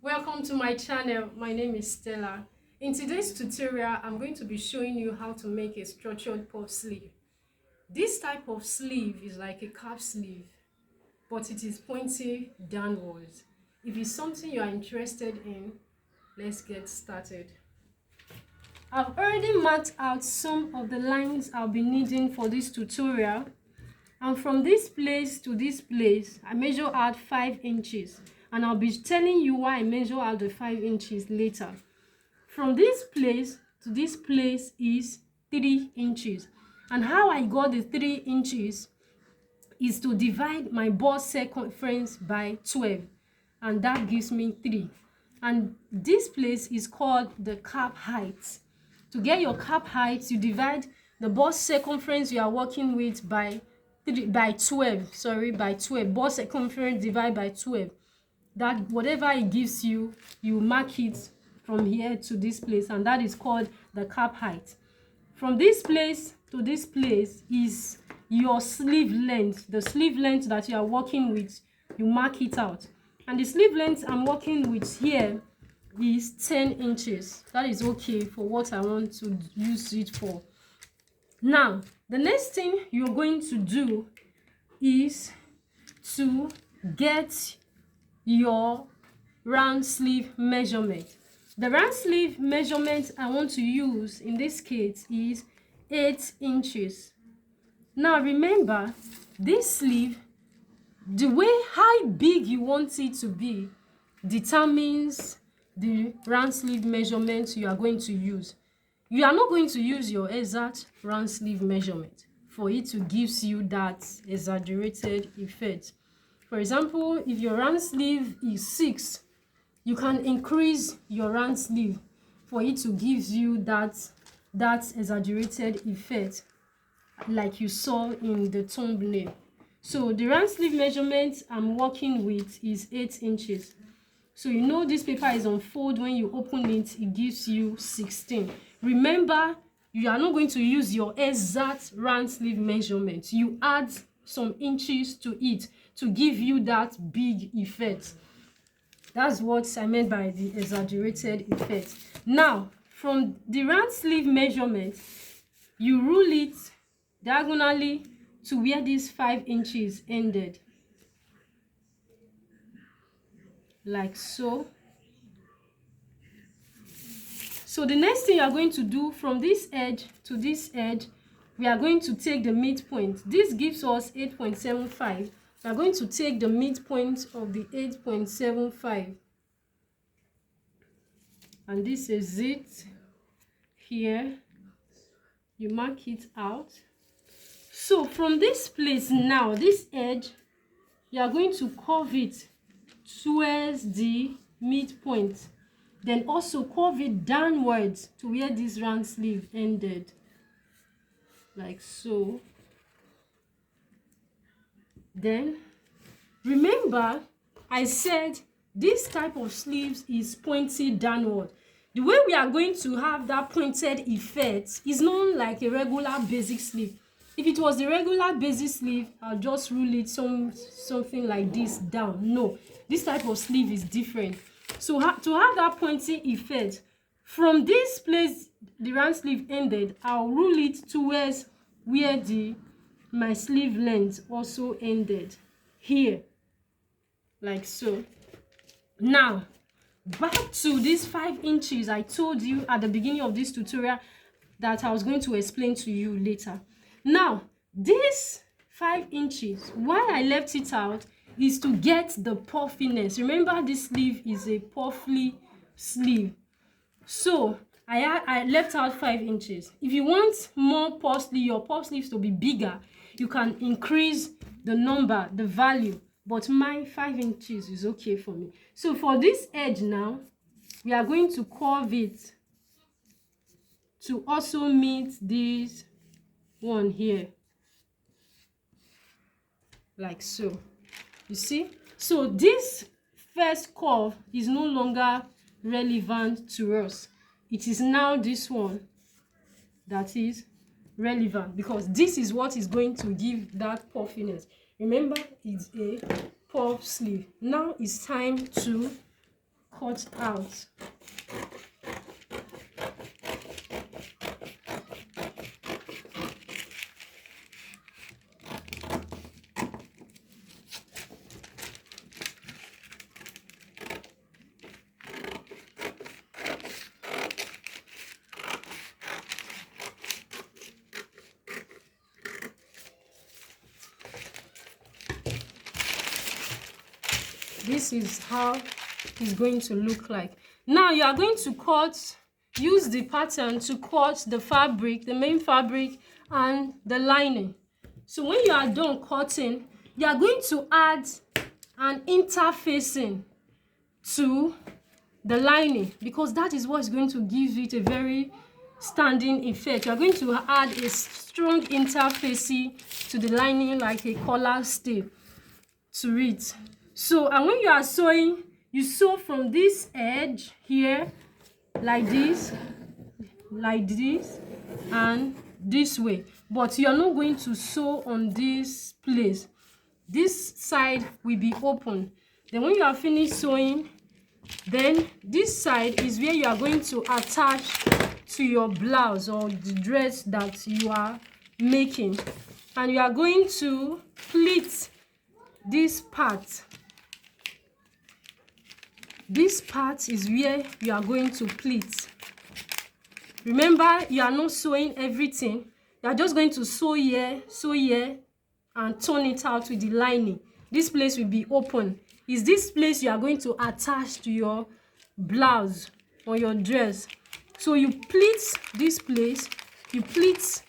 Welcome to my channel. My name is Stella. In today's tutorial, I'm going to be showing you how to make a structured puff sleeve. This type of sleeve is like a cap sleeve, but it is pointy downwards. If it's something you are interested in, let's get started. I've already marked out some of the lines I'll be needing for this tutorial. And from this place to this place, I measure out 5 inches. And I'll be telling you why I measure out the 5 inches later. From this place to this place is 3 inches. And how I got the 3 inches is to divide my bust circumference by 12. And that gives me 3. And this place is called the cap height. To get your cap height, you divide the bust circumference you are working with by 12. Bust circumference divided by 12. That whatever it gives you, you mark it from here to this place, and that is called the cap height. From this place to this place is your sleeve length. The sleeve length that you are working with, you mark it out. And the sleeve length I'm working with here is 10 inches. That is okay for what I want to use it for. Now, the next thing you're going to do is to get your round sleeve measurement. The round sleeve measurement I want to use in this case is 8 inches. Now remember, this sleeve, the way how big you want it to be determines the round sleeve measurement you are going to use. You are not going to use your exact round sleeve measurement for it to give you that exaggerated effect. For example, if your round sleeve is 6, you can increase your round sleeve for it to give you that exaggerated effect like you saw in the thumbnail. So the round sleeve measurement I'm working with is 8 inches. So you know this paper is on fold. When you open it, it gives you 16. Remember, you are not going to use your exact round sleeve measurement. You add some inches to it to give you that big effect. That's what I meant by the exaggerated effect. Now, from the round sleeve measurement, you rule it diagonally to where these 5 inches ended. Like so. So the next thing you are going to do from this edge to this edge, we are going to take the midpoint. This gives us 8.75. We are going to take the midpoint of the 8.75. And this is it here. You mark it out. So from this place now, this edge, you are going to curve it towards the midpoint. Then also curve it downwards to where this round sleeve ended. Like so. Then remember, I said this type of sleeves is pointy downward. The way we are going to have that pointed effect is not like a regular basic sleeve. If it was the regular basic sleeve, I'll just rule it something like this down. No, this type of sleeve is different. So to have that pointy effect, from this place the round sleeve ended, I'll rule it towards where my sleeve length also ended, here, like so. Now, back to these 5 inches I told you at the beginning of this tutorial that I was going to explain to you later. Now, this 5 inches, why I left it out is to get the puffiness. Remember, this sleeve is a puffy sleeve. So I left out 5 inches. If you want more puff sleeve, your puff sleeves to be bigger, you can increase the number, the value. But my 5 inches is okay for me. So for this edge now, we are going to curve it to also meet this one here. Like so. You see? So this first curve is no longer relevant to us. It is now this one that is relevant, because this is what is going to give that puffiness. Remember, it's a puff sleeve. Now it's time to cut out. This is how it's going to look like. Now you are going to use the pattern to cut the fabric, the main fabric and the lining. So when you are done cutting, you are going to add an interfacing to the lining, because that is what is going to give it a very standing effect. You are going to add a strong interfacing to the lining, like a collar step to it. So, and when you are sewing, you sew from this edge here, like this, and this way. But you are not going to sew on this place. This side will be open. Then when you are finished sewing, then this side is where you are going to attach to your blouse or the dress that you are making. And you are going to pleat this part. This part is where you are going to pleat. Remember, you are not sewing everything. You are just going to sew here, and turn it out with the lining. This place will be open. Is this place you are going to attach to your blouse or your dress. So you pleat this place. You pleat.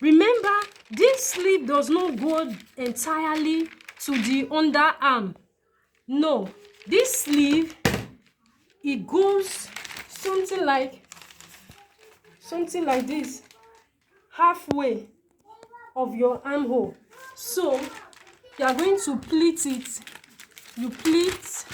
Remember, this sleeve does not go entirely to the underarm. No. This sleeve, it goes something like this, halfway of your armhole. So you are going to pleat it. You pleat.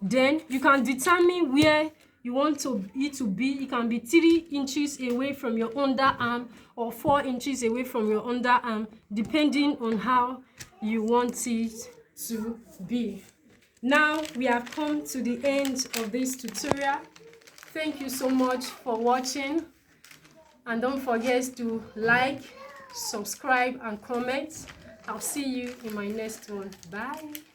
Then you can determine where you want it to be. It can be 3 inches away from your underarm or 4 inches away from your underarm, depending on how you want it to be. Now we have come to the end of this tutorial. Thank you so much for watching, and don't forget to like, subscribe and comment. I'll see you in my next one. Bye.